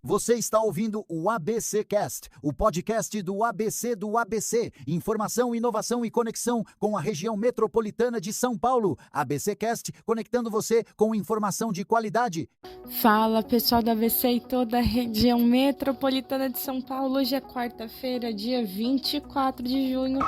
Você está ouvindo o ABC Cast, o podcast do ABC. Informação, inovação e conexão com a região metropolitana de São Paulo. ABC Cast, conectando você com informação de qualidade. Fala, pessoal da ABC e toda a região metropolitana de São Paulo. Hoje é quarta-feira, dia 24 de junho,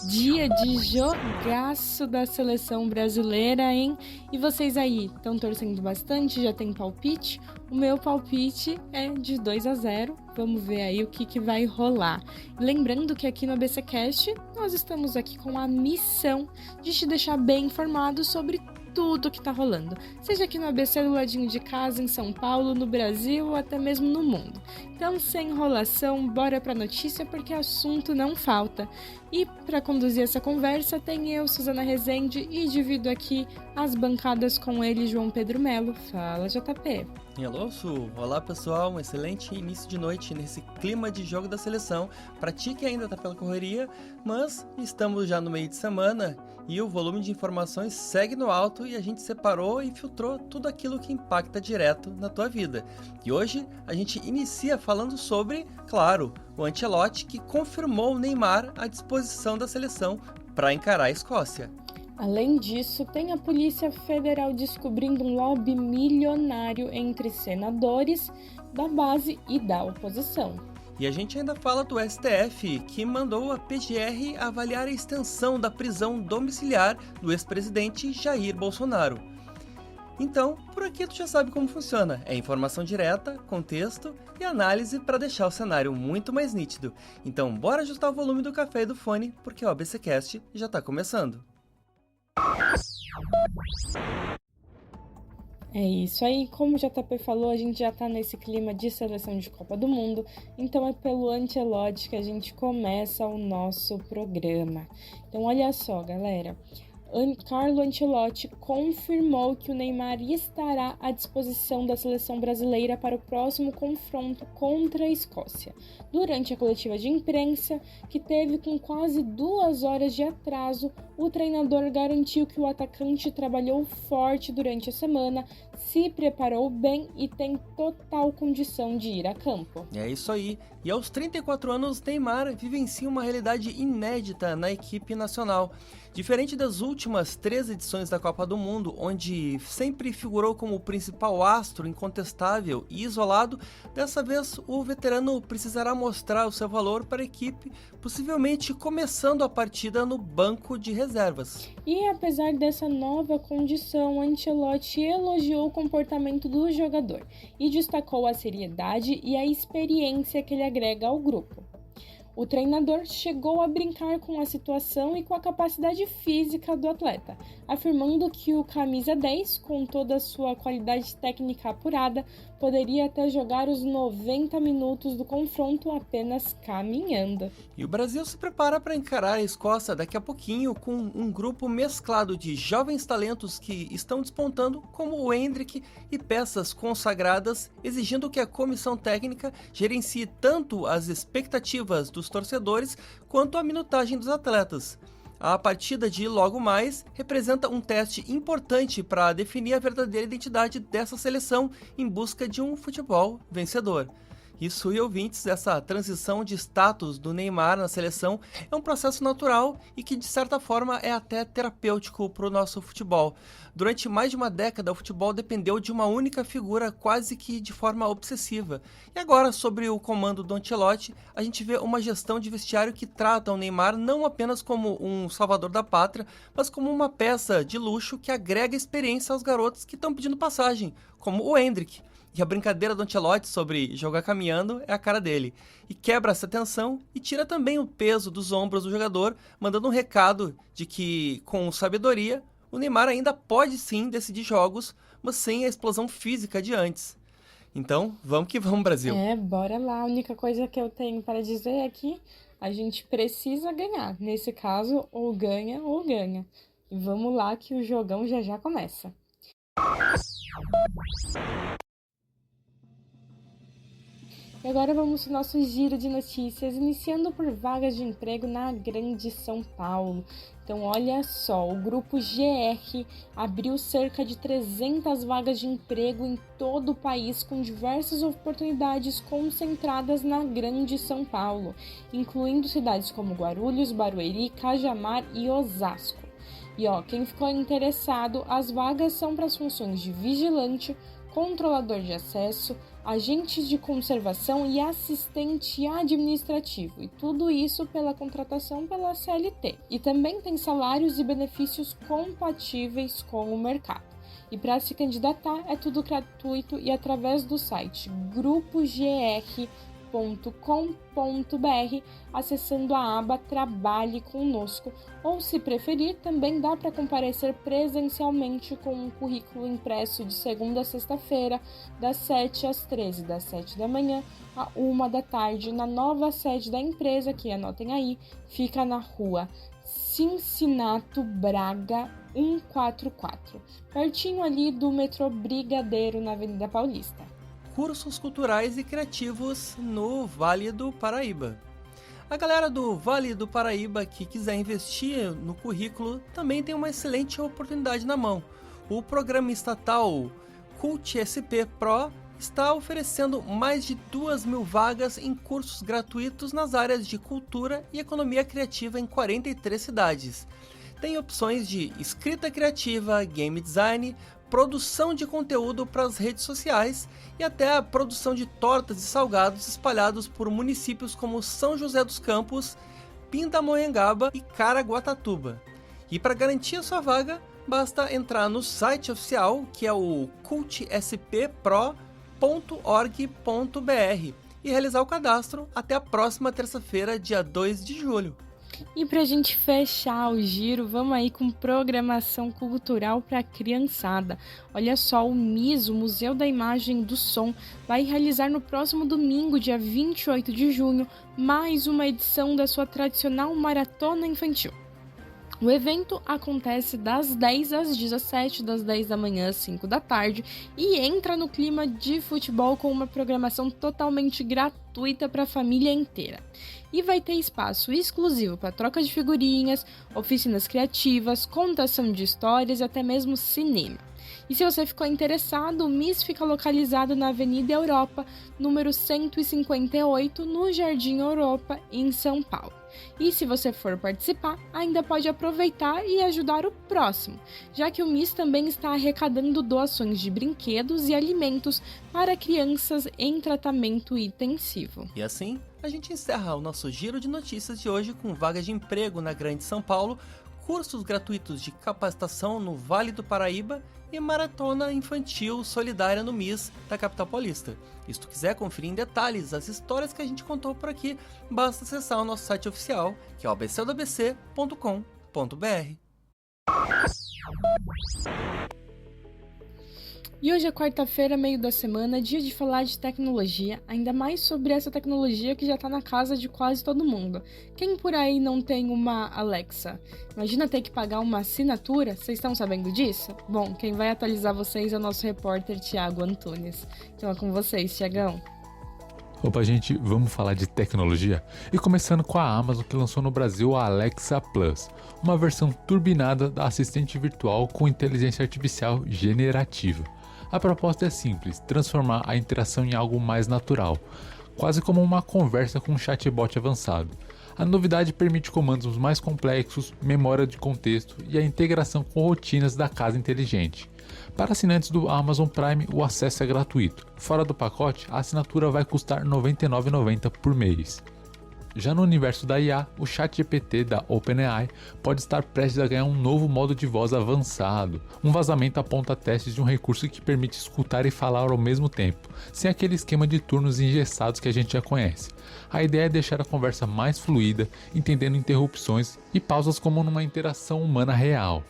dia de jogaço da seleção brasileira, hein? E vocês aí, estão torcendo bastante? Já tem palpite? O meu palpite é de 2-0. Vamos ver aí o que vai rolar. Lembrando que aqui no ABCcast, nós estamos aqui com a missão de te deixar bem informado sobre tudo que tá rolando. Seja aqui no ABC do ladinho de casa, em São Paulo, no Brasil ou até mesmo no mundo. Então, sem enrolação, bora pra notícia porque assunto não falta. E para conduzir essa conversa tem eu, Suzana Rezende, e divido aqui as bancadas com ele, João Pedro Melo. Fala, JP. Alô, Su. Olá, pessoal. Um excelente início de noite nesse clima de jogo da seleção. Pra ti que ainda tá pela correria, mas estamos já no meio de semana e o volume de informações segue no alto e a gente separou e filtrou tudo aquilo que impacta direto na tua vida. E hoje a gente inicia falando sobre, claro, o Ancelotti, que confirmou o Neymar à disposição da seleção para encarar a Escócia. Além disso, tem a Polícia Federal descobrindo um lobby milionário entre senadores da base e da oposição. E a gente ainda fala do STF, que mandou a PGR avaliar a extensão da prisão domiciliar do ex-presidente Jair Bolsonaro. Então, por aqui tu já sabe como funciona. É informação direta, contexto e análise para deixar o cenário muito mais nítido. Então, bora ajustar o volume do café e do fone, porque o ABCcast já está começando. É isso aí, como o JP falou, a gente já tá nesse clima de seleção de Copa do Mundo, então é pelo Ancelotti que a gente começa o nosso programa. Então olha só, galera, Carlo Ancelotti confirmou que o Neymar estará à disposição da seleção brasileira para o próximo confronto contra a Escócia. Durante a coletiva de imprensa, que teve com quase 2 horas de atraso, o treinador garantiu que o atacante trabalhou forte durante a semana, se preparou bem e tem total condição de ir a campo. É isso aí. E aos 34 anos, Neymar vivencia uma realidade inédita na equipe nacional. Diferente das últimas 3 edições da Copa do Mundo, onde sempre figurou como o principal astro incontestável e isolado, dessa vez o veterano precisará mostrar o seu valor para a equipe, possivelmente começando a partida no banco de reservas. E apesar dessa nova condição, Ancelotti elogiou o comportamento do jogador e destacou a seriedade e a experiência que ele agrega ao grupo. O treinador chegou a brincar com a situação e com a capacidade física do atleta, afirmando que o camisa 10, com toda a sua qualidade técnica apurada, poderia até jogar os 90 minutos do confronto apenas caminhando. E o Brasil se prepara para encarar a Escócia daqui a pouquinho com um grupo mesclado de jovens talentos que estão despontando, como o Endrick, e peças consagradas, exigindo que a comissão técnica gerencie tanto as expectativas dos torcedores quanto a minutagem dos atletas. A partida de logo mais representa um teste importante para definir a verdadeira identidade dessa seleção em busca de um futebol vencedor. Isso, e ouvintes, essa transição de status do Neymar na seleção é um processo natural e que de certa forma é até terapêutico para o nosso futebol. Durante mais de uma década, o futebol dependeu de uma única figura quase que de forma obsessiva. E agora, sobre o comando do Ancelotti, a gente vê uma gestão de vestiário que trata o Neymar não apenas como um salvador da pátria, mas como uma peça de luxo que agrega experiência aos garotos que estão pedindo passagem, como o Endrick. E a brincadeira do Ancelotti sobre jogar caminhando é a cara dele. E quebra essa tensão e tira também o peso dos ombros do jogador, mandando um recado de que, com sabedoria, o Neymar ainda pode sim decidir jogos, mas sem a explosão física de antes. Então, vamos que vamos, Brasil. Bora lá. A única coisa que eu tenho para dizer é que a gente precisa ganhar. Nesse caso, ou ganha ou ganha. E vamos lá que o jogão já começa. E agora vamos ao nosso giro de notícias, iniciando por vagas de emprego na Grande São Paulo. Então, olha só, o grupo GR abriu cerca de 300 vagas de emprego em todo o país, com diversas oportunidades concentradas na Grande São Paulo, incluindo cidades como Guarulhos, Barueri, Cajamar e Osasco. E quem ficou interessado, as vagas são para as funções de vigilante, controlador de acesso, agente de conservação e assistente administrativo, e tudo isso pela contratação pela CLT. E também tem salários e benefícios compatíveis com o mercado. E para se candidatar é tudo gratuito e através do site grupogr.com.br, acessando a aba Trabalhe Conosco, ou se preferir, também dá para comparecer presencialmente com um currículo impresso de segunda a sexta-feira, das 7 às 13, das 7 da manhã à 1 da tarde, na nova sede da empresa, que anotem aí, fica na rua Cincinato Braga 144, pertinho ali do metrô Brigadeiro, na Avenida Paulista. Cursos culturais e criativos no Vale do Paraíba. A galera do Vale do Paraíba que quiser investir no currículo também tem uma excelente oportunidade na mão. O programa estatal Cult SP Pro está oferecendo mais de 2.000 vagas em cursos gratuitos nas áreas de cultura e economia criativa em 43 cidades. Tem opções de escrita criativa, game design, produção de conteúdo para as redes sociais e até a produção de tortas e salgados espalhados por municípios como São José dos Campos, Pindamonhangaba e Caraguatatuba. E para garantir a sua vaga, basta entrar no site oficial, que é o cultsppro.org.br, e realizar o cadastro até a próxima terça-feira, dia 2 de julho. E pra gente fechar o giro, vamos aí com programação cultural para criançada. Olha só, o MIS, o Museu da Imagem e do Som, vai realizar no próximo domingo, dia 28 de junho, mais uma edição da sua tradicional maratona infantil. O evento acontece das 10 às 17, das 10 da manhã às 5 da tarde, e entra no clima de futebol com uma programação totalmente gratuita para a família inteira. E vai ter espaço exclusivo para troca de figurinhas, oficinas criativas, contação de histórias e até mesmo cinema. E se você ficou interessado, o MIS fica localizado na Avenida Europa, número 158, no Jardim Europa, em São Paulo. E se você for participar, ainda pode aproveitar e ajudar o próximo, já que o MIS também está arrecadando doações de brinquedos e alimentos para crianças em tratamento intensivo. E assim, a gente encerra o nosso giro de notícias de hoje com vagas de emprego na Grande São Paulo, cursos gratuitos de capacitação no Vale do Paraíba e maratona infantil solidária no MIS da capital paulista. E se tu quiser conferir em detalhes as histórias que a gente contou por aqui, basta acessar o nosso site oficial, que é o abcdabc.com.br. E hoje é quarta-feira, meio da semana, dia de falar de tecnologia, ainda mais sobre essa tecnologia que já tá na casa de quase todo mundo. Quem por aí não tem uma Alexa? Imagina ter que pagar uma assinatura? Vocês estão sabendo disso? Bom, quem vai atualizar vocês é o nosso repórter Thiago Antunes. Então é com vocês, Thiagão. Opa, gente, vamos falar de tecnologia? E começando com a Amazon, que lançou no Brasil a Alexa Plus, uma versão turbinada da assistente virtual com inteligência artificial generativa. A proposta é simples, transformar a interação em algo mais natural, quase como uma conversa com um chatbot avançado. A novidade permite comandos mais complexos, memória de contexto e a integração com rotinas da casa inteligente. Para assinantes do Amazon Prime, o acesso é gratuito. Fora do pacote, a assinatura vai custar R$ 99,90 por mês. Já no universo da IA, o ChatGPT da OpenAI pode estar prestes a ganhar um novo modo de voz avançado. Um vazamento aponta testes de um recurso que permite escutar e falar ao mesmo tempo, sem aquele esquema de turnos engessados que a gente já conhece. A ideia é deixar a conversa mais fluida, entendendo interrupções e pausas como numa interação humana real.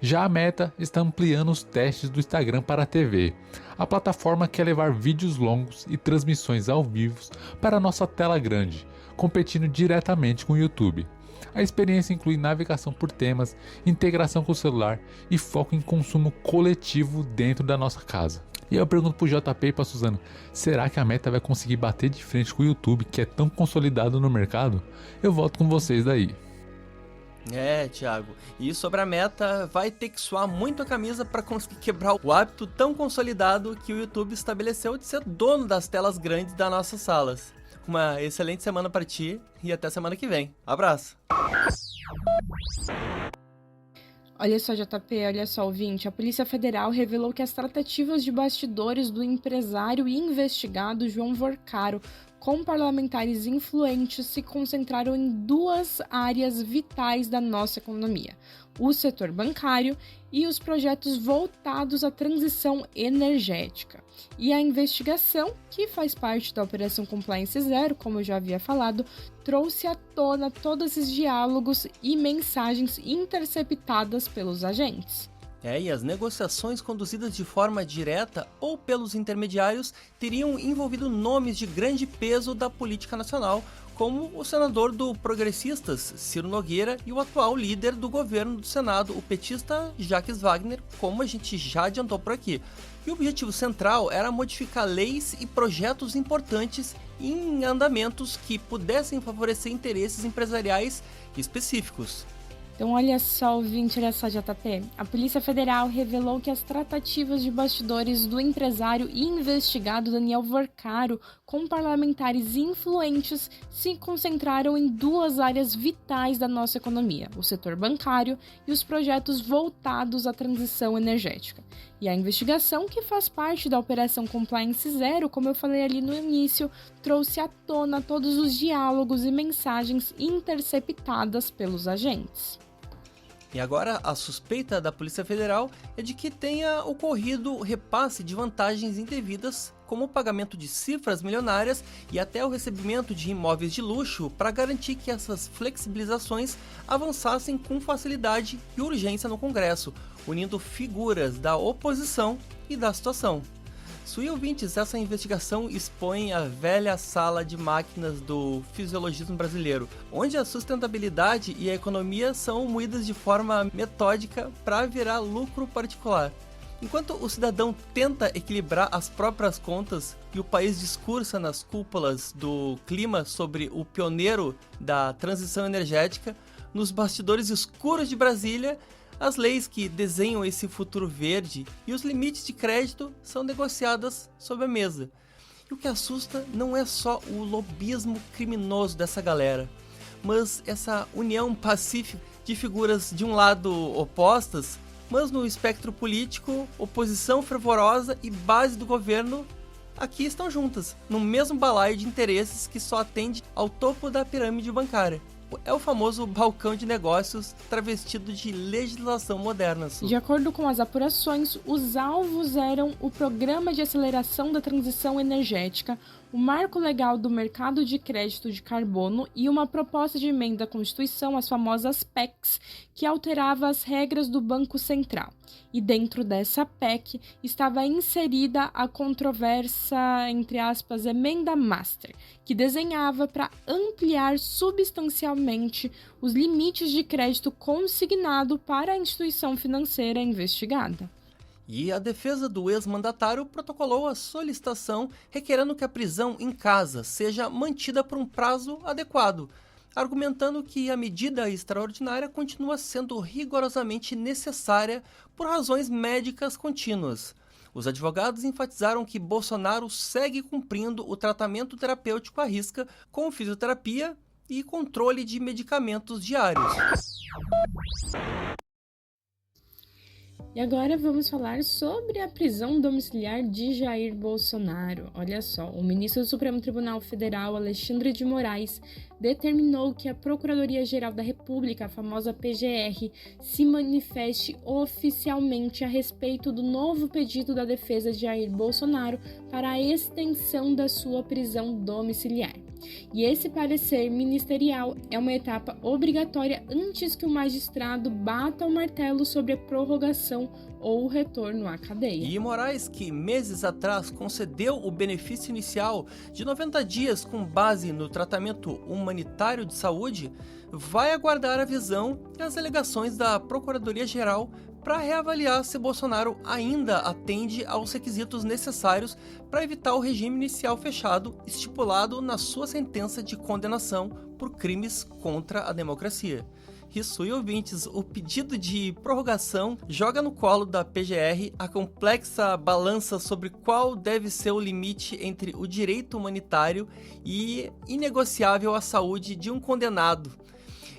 Já a Meta está ampliando os testes do Instagram para a TV. A plataforma quer levar vídeos longos e transmissões ao vivo para a nossa tela grande, competindo diretamente com o YouTube. A experiência inclui navegação por temas, integração com o celular e foco em consumo coletivo dentro da nossa casa. E eu pergunto pro JP e pra Suzana, será que a Meta vai conseguir bater de frente com o YouTube, que é tão consolidado no mercado? Eu volto com vocês daí. Thiago, e sobre a Meta, vai ter que suar muito a camisa para conseguir quebrar o hábito tão consolidado que o YouTube estabeleceu de ser dono das telas grandes das nossas salas. Uma excelente semana para ti e até semana que vem. Abraço! Olha só, JP, olha só, ouvinte. A Polícia Federal revelou que as tratativas de bastidores do empresário e investigado João Vorcaro com parlamentares influentes se concentraram em duas áreas vitais da nossa economia: o setor bancário e os projetos voltados à transição energética. E a investigação, que faz parte da Operação Compliance Zero, como eu já havia falado, trouxe à tona todos esses diálogos e mensagens interceptadas pelos agentes. E as negociações conduzidas de forma direta ou pelos intermediários teriam envolvido nomes de grande peso da política nacional, como o senador do Progressistas, Ciro Nogueira, e o atual líder do governo do Senado, o petista Jacques Wagner, como a gente já adiantou por aqui. E o objetivo central era modificar leis e projetos importantes em andamentos que pudessem favorecer interesses empresariais específicos. Então olha só, ouvinte, olha só, JP. A Polícia Federal revelou que as tratativas de bastidores do empresário e investigado Daniel Vorcaro com parlamentares influentes se concentraram em duas áreas vitais da nossa economia: o setor bancário e os projetos voltados à transição energética. E a investigação, que faz parte da Operação Compliance Zero, como eu falei ali no início, trouxe à tona todos os diálogos e mensagens interceptadas pelos agentes. E agora a suspeita da Polícia Federal é de que tenha ocorrido repasse de vantagens indevidas, como o pagamento de cifras milionárias e até o recebimento de imóveis de luxo, para garantir que essas flexibilizações avançassem com facilidade e urgência no Congresso, unindo figuras da oposição e da situação. Sui ouvintes, essa investigação expõe a velha sala de máquinas do fisiologismo brasileiro, onde a sustentabilidade e a economia são moídas de forma metódica para virar lucro particular. Enquanto o cidadão tenta equilibrar as próprias contas e o país discursa nas cúpulas do clima sobre o pioneiro da transição energética, nos bastidores escuros de Brasília, as leis que desenham esse futuro verde e os limites de crédito são negociadas sob a mesa. E o que assusta não é só o lobismo criminoso dessa galera, mas essa união pacífica de figuras de um lado opostas, mas no espectro político, oposição fervorosa e base do governo aqui estão juntas, no mesmo balaio de interesses que só atende ao topo da pirâmide bancária. É o famoso balcão de negócios travestido de legislação moderna. De acordo com as apurações, os alvos eram o Programa de Aceleração da Transição Energética, o Marco Legal do Mercado de Crédito de Carbono e uma proposta de emenda à Constituição, as famosas PECs, que alterava as regras do Banco Central. E dentro dessa PEC estava inserida a controversa, entre aspas, Emenda Master, que desenhava para ampliar substancialmente os limites de crédito consignado para a instituição financeira investigada. E a defesa do ex-mandatário protocolou a solicitação requerendo que a prisão em casa seja mantida por um prazo adequado, argumentando que a medida extraordinária continua sendo rigorosamente necessária por razões médicas contínuas. Os advogados enfatizaram que Bolsonaro segue cumprindo o tratamento terapêutico à risca com fisioterapia e controle de medicamentos diários. E agora vamos falar sobre a prisão domiciliar de Jair Bolsonaro. Olha só, o ministro do Supremo Tribunal Federal, Alexandre de Moraes, determinou que a Procuradoria-Geral da República, a famosa PGR, se manifeste oficialmente a respeito do novo pedido da defesa de Jair Bolsonaro para a extensão da sua prisão domiciliar. E esse parecer ministerial é uma etapa obrigatória antes que o magistrado bata o martelo sobre a prorrogação ou o retorno à cadeia. E Moraes, que meses atrás concedeu o benefício inicial de 90 dias com base no tratamento humanitário de saúde, vai aguardar a visão e as alegações da Procuradoria-Geral para reavaliar se Bolsonaro ainda atende aos requisitos necessários para evitar o regime inicial fechado estipulado na sua sentença de condenação por crimes contra a democracia. Isso, e ouvintes, o pedido de prorrogação joga no colo da PGR a complexa balança sobre qual deve ser o limite entre o direito humanitário e inegociável à saúde de um condenado.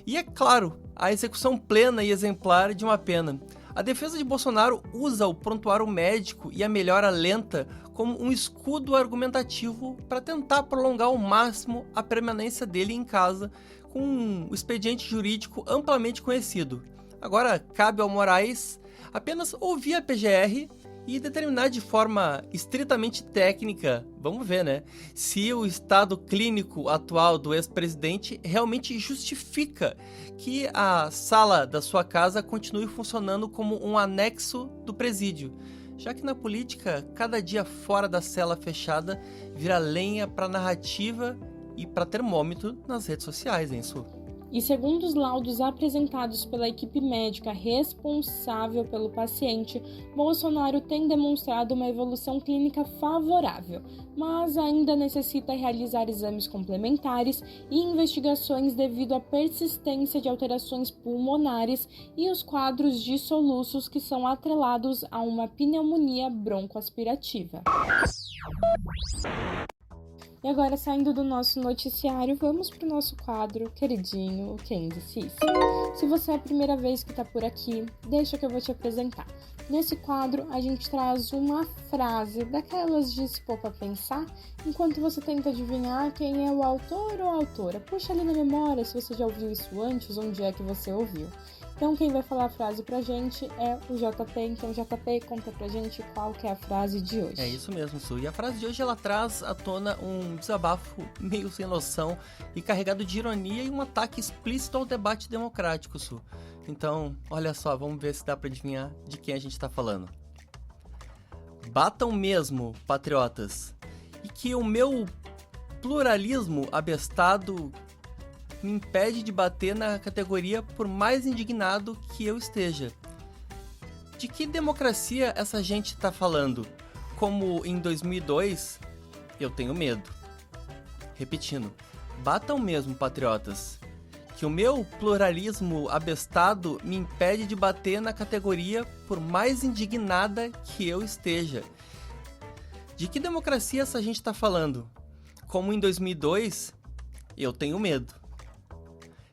E, é claro, a execução plena e exemplar de uma pena. A defesa de Bolsonaro usa o prontuário médico e a melhora lenta como um escudo argumentativo para tentar prolongar ao máximo a permanência dele em casa, com um expediente jurídico amplamente conhecido. Agora, cabe ao Moraes apenas ouvir a PGR e determinar de forma estritamente técnica, vamos ver, né, se o estado clínico atual do ex-presidente realmente justifica que a sala da sua casa continue funcionando como um anexo do presídio, já que na política, cada dia fora da cela fechada vira lenha para narrativa e para termômetro nas redes sociais, hein, Su? E segundo os laudos apresentados pela equipe médica responsável pelo paciente, Bolsonaro tem demonstrado uma evolução clínica favorável, mas ainda necessita realizar exames complementares e investigações devido à persistência de alterações pulmonares e os quadros de soluços que são atrelados a uma pneumonia broncoaspirativa. E agora, saindo do nosso noticiário, vamos para o nosso quadro queridinho, Quem Disse Isso? Se você é a primeira vez que está por aqui, deixa que eu vou te apresentar. Nesse quadro, a gente traz uma frase daquelas de se pôr para pensar, enquanto você tenta adivinhar quem é o autor ou a autora. Puxa ali na memória se você já ouviu isso antes, onde é que você ouviu. Então, quem vai falar a frase pra gente é o JP. Então, JP, conta pra gente qual que é a frase de hoje. É isso mesmo, Su. E a frase de hoje, ela traz à tona um desabafo meio sem noção e carregado de ironia e um ataque explícito ao debate democrático, Su. Então, olha só, vamos ver se dá pra adivinhar de quem a gente tá falando. Batam mesmo, patriotas, e que o meu pluralismo abestado me impede de bater na categoria por mais indignado que eu esteja. De que democracia essa gente tá falando? Como em 2002, eu tenho medo. Repetindo, batam mesmo, patriotas, que o meu pluralismo abestado me impede de bater na categoria por mais indignada que eu esteja. De que democracia essa gente tá falando? Como em 2002, eu tenho medo.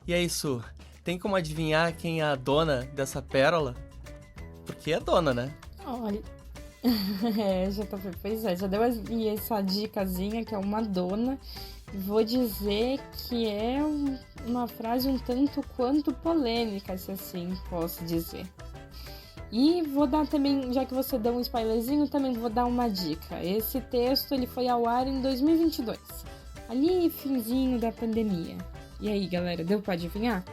E é isso, tem como adivinhar quem é a dona dessa pérola? Porque é dona, né? Olha, JP, pois é, já deu essa dicasinha que é uma dona. Vou dizer que é uma frase um tanto quanto polêmica, se assim posso dizer. E vou dar também, já que você deu um spoilerzinho, também vou dar uma dica. Esse texto ele foi ao ar em 2022, ali finzinho da pandemia. E aí, galera, deu pra adivinhar?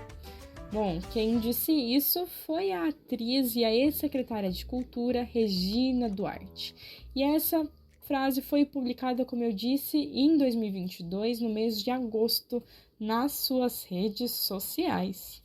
Bom, quem disse isso foi a atriz e a ex-secretária de Cultura, Regina Duarte. E essa frase foi publicada, como eu disse, em 2022, no mês de agosto, nas suas redes sociais.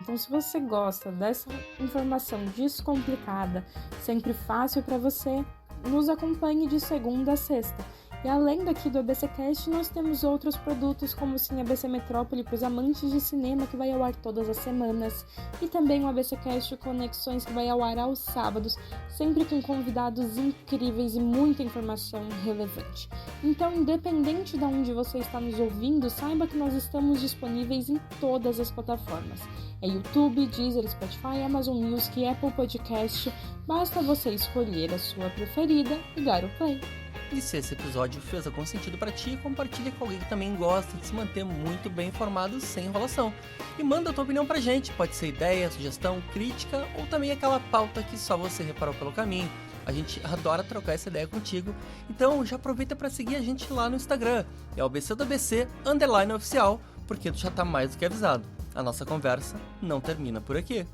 Então, se você gosta dessa informação descomplicada, sempre fácil para você, nos acompanhe de segunda a sexta. E além daqui do ABCcast, nós temos outros produtos como o Cine ABC Metrópole para os amantes de cinema, que vai ao ar todas as semanas, e também o ABCcast Conexões, que vai ao ar aos sábados, sempre com convidados incríveis e muita informação relevante. Então, independente de onde você está nos ouvindo, saiba que nós estamos disponíveis em todas as plataformas. É YouTube, Deezer, Spotify, Amazon Music e Apple Podcast. Basta você escolher a sua preferida e dar o play. E se esse episódio fez algum sentido pra ti, compartilha com alguém que também gosta de se manter muito bem informado sem enrolação. E manda a tua opinião pra gente, pode ser ideia, sugestão, crítica ou também aquela pauta que só você reparou pelo caminho. A gente adora trocar essa ideia contigo, então já aproveita pra seguir a gente lá no Instagram, é o BC_oficial, porque tu já tá mais do que avisado. A nossa conversa não termina por aqui.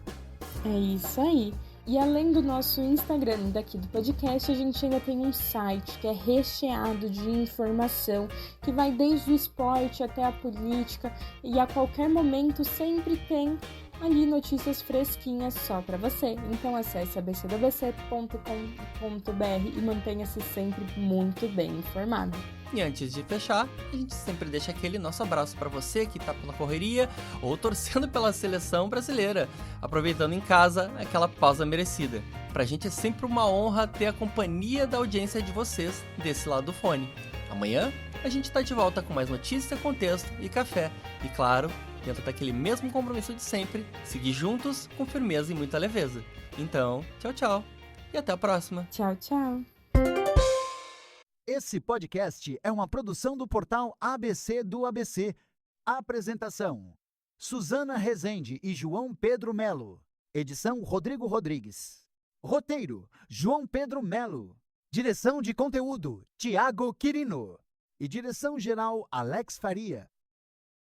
É isso aí. E além do nosso Instagram daqui do podcast, a gente ainda tem um site que é recheado de informação, que vai desde o esporte até a política, e a qualquer momento sempre tem ali notícias fresquinhas só para você. Então acesse abcdoabc.com.br e mantenha-se sempre muito bem informado. E antes de fechar, a gente sempre deixa aquele nosso abraço para você que tá na correria ou torcendo pela seleção brasileira, aproveitando em casa aquela pausa merecida. Pra gente é sempre uma honra ter a companhia da audiência de vocês desse lado do fone. Amanhã a gente tá de volta com mais notícia, contexto e café. E claro, dentro daquele mesmo compromisso de sempre, seguir juntos com firmeza e muita leveza. Então, tchau, tchau e até a próxima. Tchau, tchau. Esse podcast é uma produção do portal ABC do ABC. Apresentação: Suzana Rezende e João Pedro Melo. Edição: Rodrigo Rodrigues. Roteiro: João Pedro Melo. Direção de conteúdo: Tiago Quirino. E direção geral: Alex Faria.